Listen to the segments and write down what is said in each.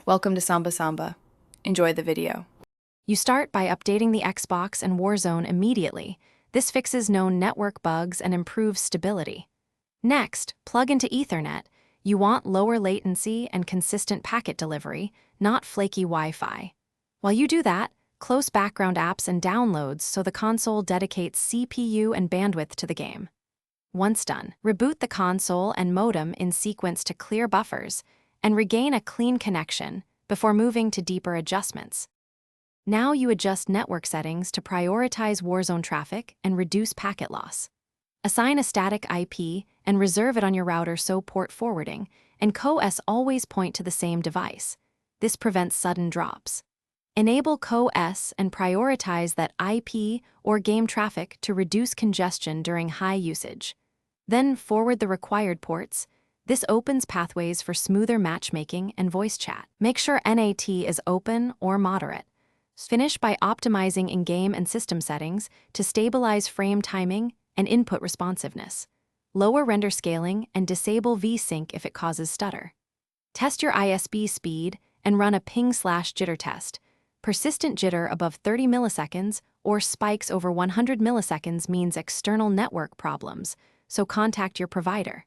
Welcome to Samba Samba. Enjoy the video. You start by updating the Xbox and Warzone immediately. This fixes known network bugs and improves stability. Next, plug into Ethernet. You want lower latency and consistent packet delivery, not flaky Wi-Fi. While you do that, close background apps and downloads so the console dedicates CPU and bandwidth to the game. Once done, reboot the console and modem in sequence to clear buffers and regain a clean connection before moving to deeper adjustments. Now you adjust network settings to prioritize Warzone traffic and reduce packet loss. Assign a static IP and reserve it on your router so port forwarding and CoS always point to the same device. This prevents sudden drops. Enable CoS and prioritize that IP or game traffic to reduce congestion during high usage. Then forward the required ports. This opens pathways for smoother matchmaking and voice chat. Make sure NAT is open or moderate. Finish by optimizing in-game and system settings to stabilize frame timing and input responsiveness. Lower render scaling and disable VSync if it causes stutter. Test your ISP speed and run a ping/jitter test. Persistent jitter above 30 milliseconds or spikes over 100 milliseconds means external network problems, so contact your provider.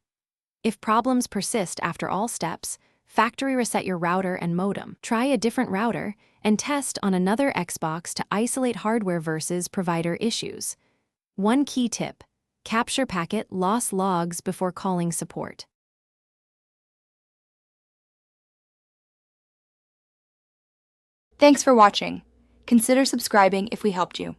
If problems persist after all steps, factory reset your router and modem. Try a different router and test on another Xbox to isolate hardware versus provider issues. One key tip: capture packet loss logs before calling support. Thanks for watching. Consider subscribing if we helped you.